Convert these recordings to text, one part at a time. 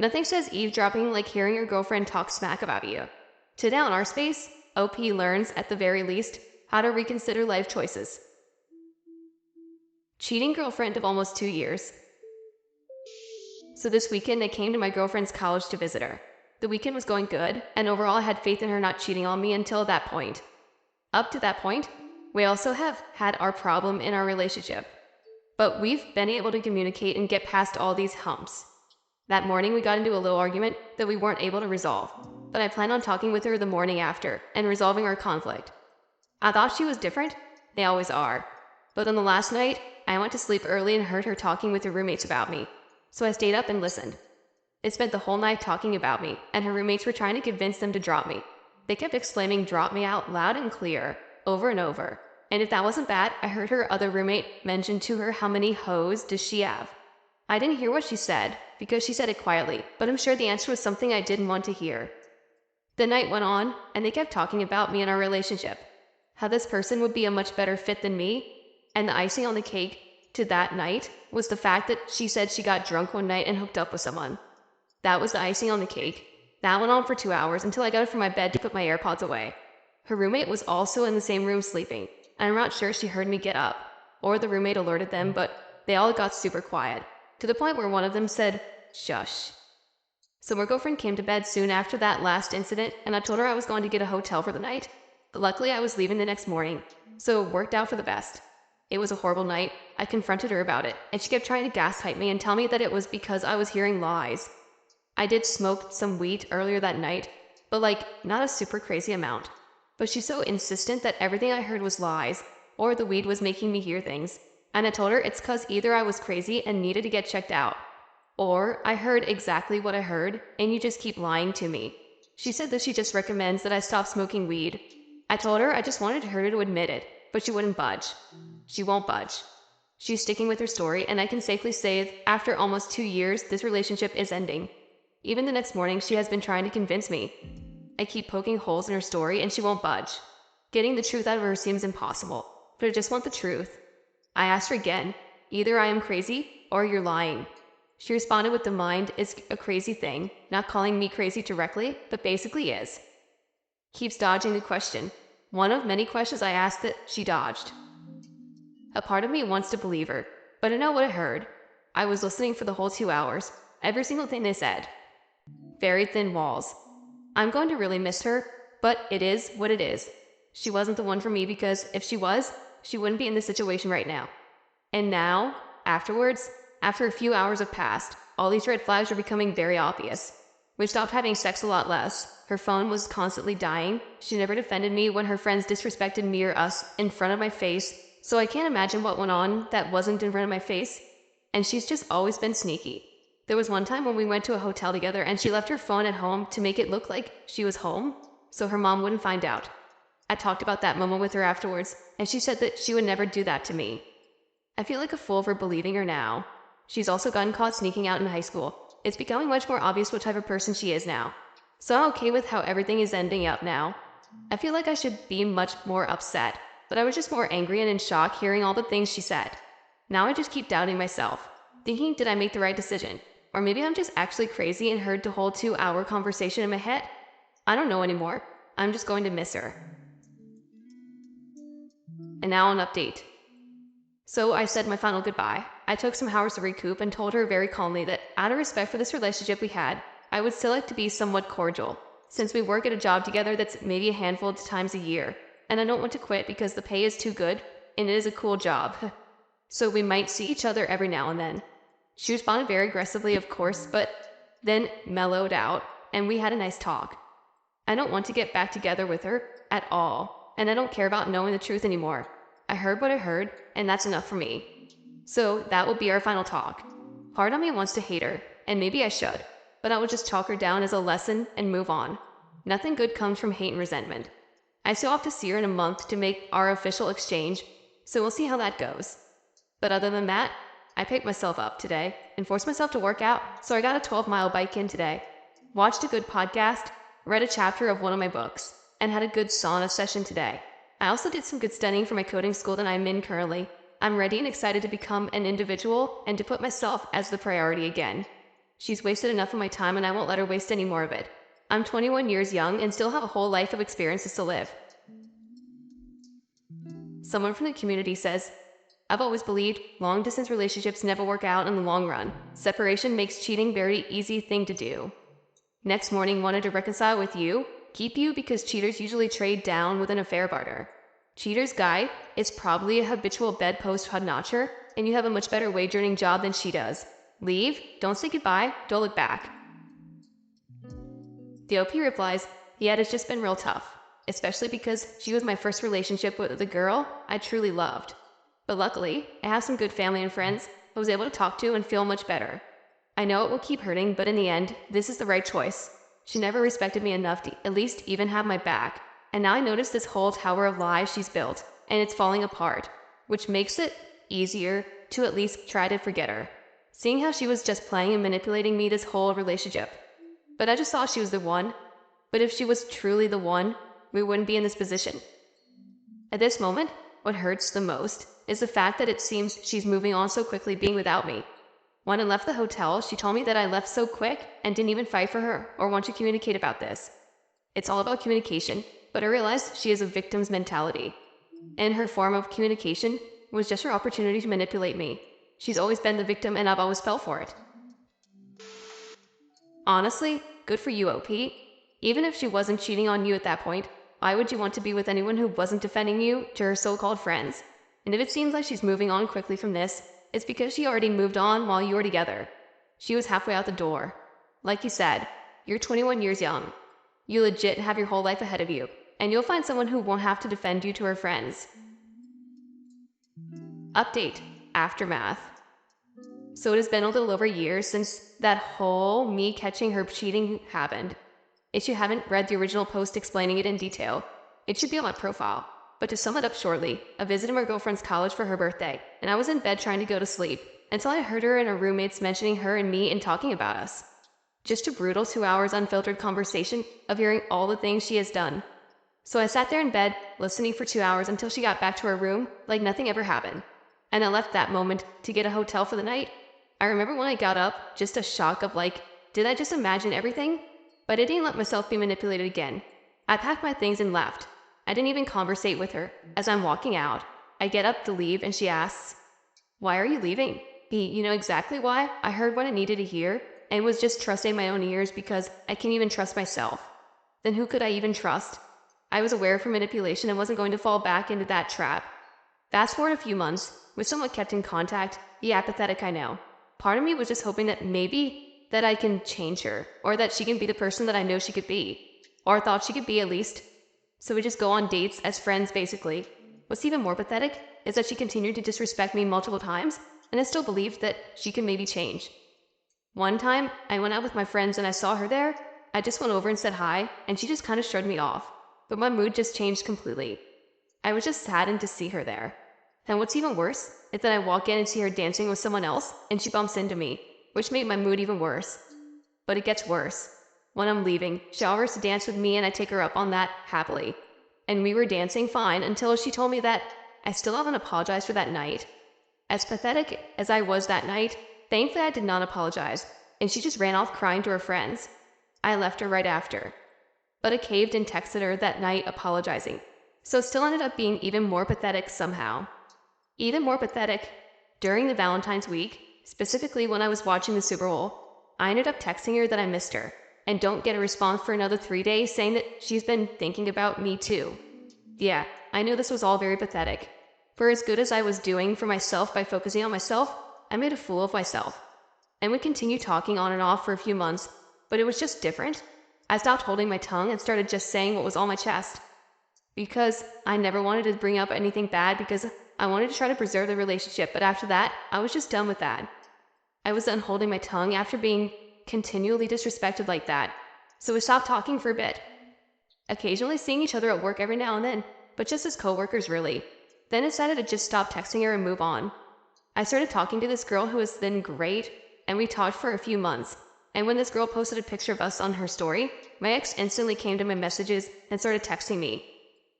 Nothing says eavesdropping like hearing your girlfriend talk smack about you. Today on our space, OP learns, at the very least, how to reconsider life choices. Cheating girlfriend of almost 2 years. So this weekend, I came to my girlfriend's college to visit her. The weekend was going good, and overall I had faith in her not cheating on me until that point. Up to that point, we also have had our problem in our relationship. But we've been able to communicate and get past all these humps. That morning, we got into a little argument that we weren't able to resolve, but I plan on talking with her the morning after and resolving our conflict. I thought she was different. They always are. But on the last night, I went to sleep early and heard her talking with her roommates about me. So I stayed up and listened. They spent the whole night talking about me, and her roommates were trying to convince them to drop me. They kept exclaiming "drop me" out loud and clear, over and over. And if that wasn't bad, I heard her other roommate mention to her how many hoes does she have. I didn't hear what she said, because she said it quietly, but I'm sure the answer was something I didn't want to hear. The night went on, and they kept talking about me and our relationship. How this person would be a much better fit than me, and the icing on the cake to that night was the fact that she said she got drunk one night and hooked up with someone. That was the icing on the cake. That went on for 2 hours until I got up from my bed to put my AirPods away. Her roommate was also in the same room sleeping. I'm not sure she heard me get up, or the roommate alerted them, but they all got super quiet, to the point where one of them said, "Shush." So my girlfriend came to bed soon after that last incident, and I told her I was going to get a hotel for the night. But luckily I was leaving the next morning, so it worked out for the best. It was a horrible night. I confronted her about it, and she kept trying to gaslight me and tell me that it was because I was hearing lies. I did smoke some weed earlier that night, but not a super crazy amount. But she's so insistent that everything I heard was lies, or the weed was making me hear things. And I told her it's cause either I was crazy and needed to get checked out, or I heard exactly what I heard and you just keep lying to me. She said that she just recommends that I stop smoking weed. I told her I just wanted her to admit it, but she wouldn't budge. She won't budge. She's sticking with her story, and I can safely say that after almost 2 years, this relationship is ending. Even the next morning, she has been trying to convince me. I keep poking holes in her story, and she won't budge. Getting the truth out of her seems impossible, but I just want the truth. I asked her again, either I am crazy or you're lying. She responded with the mind is a crazy thing, not calling me crazy directly, but basically is. Keeps dodging the question. One of many questions I asked that she dodged. A part of me wants to believe her, but I know what I heard. I was listening for the whole 2 hours, every single thing they said. Very thin walls. I'm going to really miss her, but it is what it is. She wasn't the one for me because if she was, she wouldn't be in this situation right now. And now, afterwards, after a few hours have passed, all these red flags are becoming very obvious. We stopped having sex a lot less. Her phone was constantly dying. She never defended me when her friends disrespected me or us in front of my face, so I can't imagine what went on that wasn't in front of my face. And she's just always been sneaky. There was one time when we went to a hotel together and she left her phone at home to make it look like she was home, so her mom wouldn't find out. I talked about that moment with her afterwards, and she said that she would never do that to me. I feel like a fool for believing her now. She's also gotten caught sneaking out in high school. It's becoming much more obvious what type of person she is now. So I'm okay with how everything is ending up now. I feel like I should be much more upset, but I was just more angry and in shock hearing all the things she said. Now I just keep doubting myself, thinking, did I make the right decision? Or maybe I'm just actually crazy and heard the whole 2-hour conversation in my head? I don't know anymore. I'm just going to miss her. And now an update. So I said my final goodbye. I took some hours to recoup and told her very calmly that out of respect for this relationship we had, I would still like to be somewhat cordial, since we work at a job together that's maybe a handful of times a year, and I don't want to quit because the pay is too good, and it is a cool job. So we might see each other every now and then. She responded very aggressively, of course, but then mellowed out, and we had a nice talk. I don't want to get back together with her at all, and I don't care about knowing the truth anymore. I heard what I heard, and that's enough for me. So that will be our final talk. Part of me wants to hate her, and maybe I should, but I will just chalk her down as a lesson and move on. Nothing good comes from hate and resentment. I still have to see her in a month to make our official exchange, so we'll see how that goes. But other than that, I picked myself up today and forced myself to work out, so I got a 12-mile bike in today. Watched a good podcast, read a chapter of one of my books, and had a good sauna session today. I also did some good studying for my coding school that I'm in currently. I'm ready and excited to become an individual and to put myself as the priority again. She's wasted enough of my time and I won't let her waste any more of it. I'm 21 years young and still have a whole life of experiences to live. Someone from the community says, I've always believed long-distance relationships never work out in the long run. Separation makes cheating a very easy thing to do. Next morning wanted to reconcile with you, keep you because cheaters usually trade down with an affair barter. Cheater's guy is probably a habitual bedpost notcher, and you have a much better wage earning job than she does. Leave, don't say goodbye, don't look back. The OP replies, yeah, it's just been real tough, especially because she was my first relationship with the girl I truly loved. But luckily, I have some good family and friends I was able to talk to and feel much better. I know it will keep hurting, but in the end, this is the right choice. She never respected me enough to at least even have my back. And now I notice this whole tower of lies she's built, and it's falling apart, which makes it easier to at least try to forget her. Seeing how she was just playing and manipulating me this whole relationship. But I just thought she was the one. But if she was truly the one, we wouldn't be in this position. At this moment, what hurts the most is the fact that it seems she's moving on so quickly being without me. When I left the hotel, she told me that I left so quick and didn't even fight for her or want to communicate about this. It's all about communication, but I realized she has a victim's mentality. And her form of communication was just her opportunity to manipulate me. She's always been the victim and I've always fell for it. Honestly, good for you, OP. Even if she wasn't cheating on you at that point, why would you want to be with anyone who wasn't defending you to her so-called friends? And if it seems like she's moving on quickly from this, it's because she already moved on while you were together. She was halfway out the door. Like you said, you're 21 years young. You legit have your whole life ahead of you, and you'll find someone who won't have to defend you to her friends. Update. Aftermath. So it has been a little over a year since that whole me catching her cheating happened. If you haven't read the original post explaining it in detail, it should be on my profile. But to sum it up shortly, I visited my girlfriend's college for her birthday, and I was in bed trying to go to sleep, until I heard her and her roommates mentioning her and me and talking about us. Just a brutal 2 hours unfiltered conversation of hearing all the things she has done. So I sat there in bed, listening for 2 hours until she got back to her room like nothing ever happened. And I left that moment to get a hotel for the night. I remember when I got up, just a shock of like, did I just imagine everything? But I didn't let myself be manipulated again. I packed my things and left. I didn't even conversate with her. As I'm walking out, I get up to leave and she asks, why are you leaving? You know exactly why. I heard what I needed to hear and was just trusting my own ears because I can't even trust myself. Then who could I even trust? I was aware of her manipulation and wasn't going to fall back into that trap. Fast forward a few months, we somewhat kept in contact. Yeah, pathetic, I know. Part of me was just hoping that maybe that I can change her, or that she can be the person that I know she could be, or thought she could be at least. So we just go on dates as friends, basically. What's even more pathetic is that she continued to disrespect me multiple times, and I still believed that she could maybe change. One time, I went out with my friends and I saw her there. I just went over and said hi, and she just kind of shrugged me off. But my mood just changed completely. I was just saddened to see her there. And what's even worse is that I walk in and see her dancing with someone else, and she bumps into me, which made my mood even worse. But it gets worse. When I'm leaving, she offers to dance with me and I take her up on that happily. And we were dancing fine until she told me that I still haven't apologized for that night. As pathetic as I was that night, thankfully I did not apologize, and she just ran off crying to her friends. I left her right after. But I caved and texted her that night apologizing. So it still ended up being even more pathetic somehow. Even more pathetic, during the Valentine's week, specifically when I was watching the Super Bowl, I ended up texting her that I missed her, and don't get a response for another 3 days saying that she's been thinking about me too. Yeah, I knew this was all very pathetic. For as good as I was doing for myself by focusing on myself, I made a fool of myself. And we continued talking on and off for a few months, but it was just different. I stopped holding my tongue and started just saying what was on my chest. Because I never wanted to bring up anything bad because I wanted to try to preserve the relationship, but after that, I was just done with that. I was done holding my tongue after being continually disrespected like that, so we stopped talking for a bit. Occasionally seeing each other at work every now and then, but just as coworkers really. Then decided to just stop texting her and move on. I started talking to this girl who was then great, and we talked for a few months. And when this girl posted a picture of us on her story, my ex instantly came to my messages and started texting me.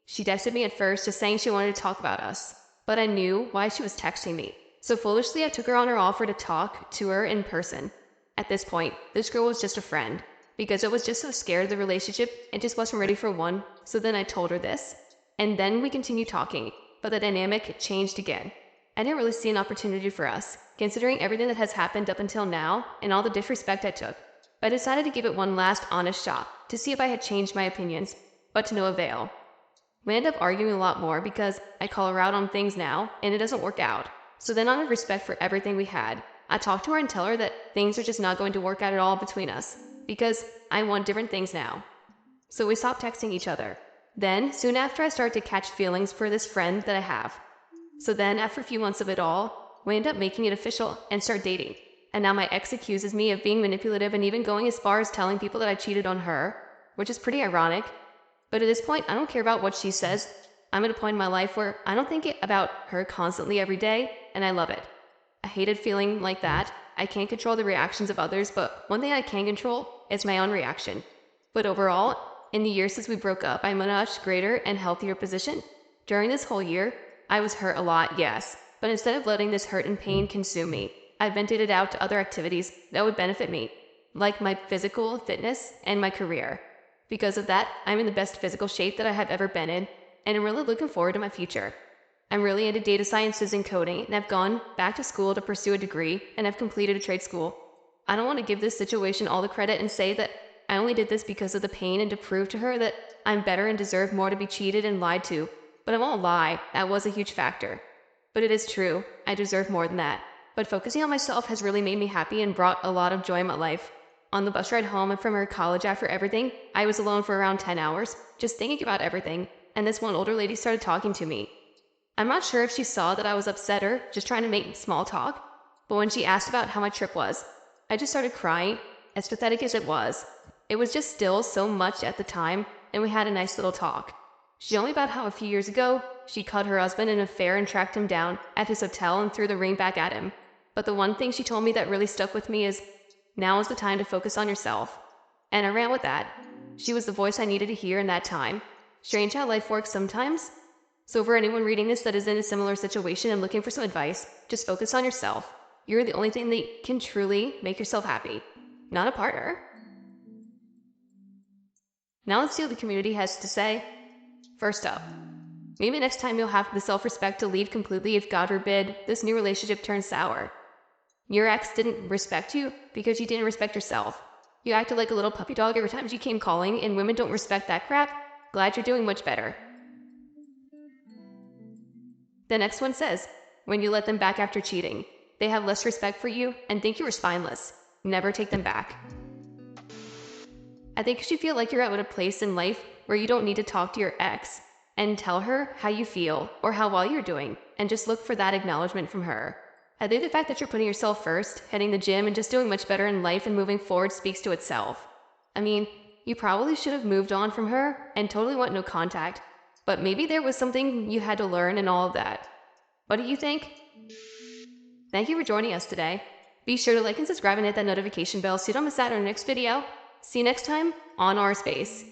She texted me at first just saying she wanted to talk about us, but I knew why she was texting me. So foolishly, I took her on her offer to talk to her in person. At this point, this girl was just a friend. Because I was just so scared of the relationship and just wasn't ready for one, so then I told her this. And then we continued talking, but the dynamic changed again. I didn't really see an opportunity for us, considering everything that has happened up until now and all the disrespect I took. But I decided to give it one last honest shot to see if I had changed my opinions, but to no avail. We end up arguing a lot more because I call her out on things now and it doesn't work out. So then, out of respect for everything we had, I talk to her and tell her that things are just not going to work out at all between us because I want different things now. So we stopped texting each other. Then, soon after, I started to catch feelings for this friend that I have. So then, after a few months of it all, we end up making it official and start dating. And now my ex accuses me of being manipulative and even going as far as telling people that I cheated on her, which is pretty ironic. But at this point, I don't care about what she says. I'm at a point in my life where I don't think about her constantly every day, and I love it. I hated feeling like that. I can't control the reactions of others, but one thing I can control is my own reaction. But overall, in the years since we broke up, I'm in a much greater and healthier position. During this whole year, I was hurt a lot, yes, but instead of letting this hurt and pain consume me, I vented it out to other activities that would benefit me, like my physical fitness and my career. Because of that, I'm in the best physical shape that I have ever been in, and I'm really looking forward to my future. I'm really into data sciences and coding, and I've gone back to school to pursue a degree, and I've completed a trade school. I don't want to give this situation all the credit and say that I only did this because of the pain and to prove to her that I'm better and deserve more to be cheated and lied to, but I won't lie, that was a huge factor. But it is true, I deserve more than that. But focusing on myself has really made me happy and brought a lot of joy in my life. On the bus ride home and from her college after everything, I was alone for around 10 hours, just thinking about everything, and this one older lady started talking to me. I'm not sure if she saw that I was upset or just trying to make small talk, but when she asked about how my trip was, I just started crying, as pathetic as it was. It was just still so much at the time, and we had a nice little talk. She told me about how a few years ago, she caught her husband in an affair and tracked him down at his hotel and threw the ring back at him. But the one thing she told me that really stuck with me is, now is the time to focus on yourself. And I ran with that. She was the voice I needed to hear in that time. Strange how life works sometimes. So for anyone reading this that is in a similar situation and looking for some advice, just focus on yourself. You're the only thing that can truly make yourself happy, not a partner. Now let's see what the community has to say. First up, maybe next time you'll have the self-respect to leave completely if, God forbid, this new relationship turns sour. Your ex didn't respect you because you didn't respect yourself. You acted like a little puppy dog every time you came calling, and women don't respect that crap. Glad you're doing much better. The next one says, when you let them back after cheating, they have less respect for you and think you were spineless. Never take them back. I think you should feel like you're at a place in life where you don't need to talk to your ex and tell her how you feel or how well you're doing, and just look for that acknowledgement from her. I think the fact that you're putting yourself first, hitting the gym, and just doing much better in life and moving forward speaks to itself. I mean, you probably should have moved on from her and totally want no contact, but maybe there was something you had to learn and all of that. What do you think? Thank you for joining us today. Be sure to like and subscribe and hit that notification bell so you don't miss out on our next video. See you next time on our space.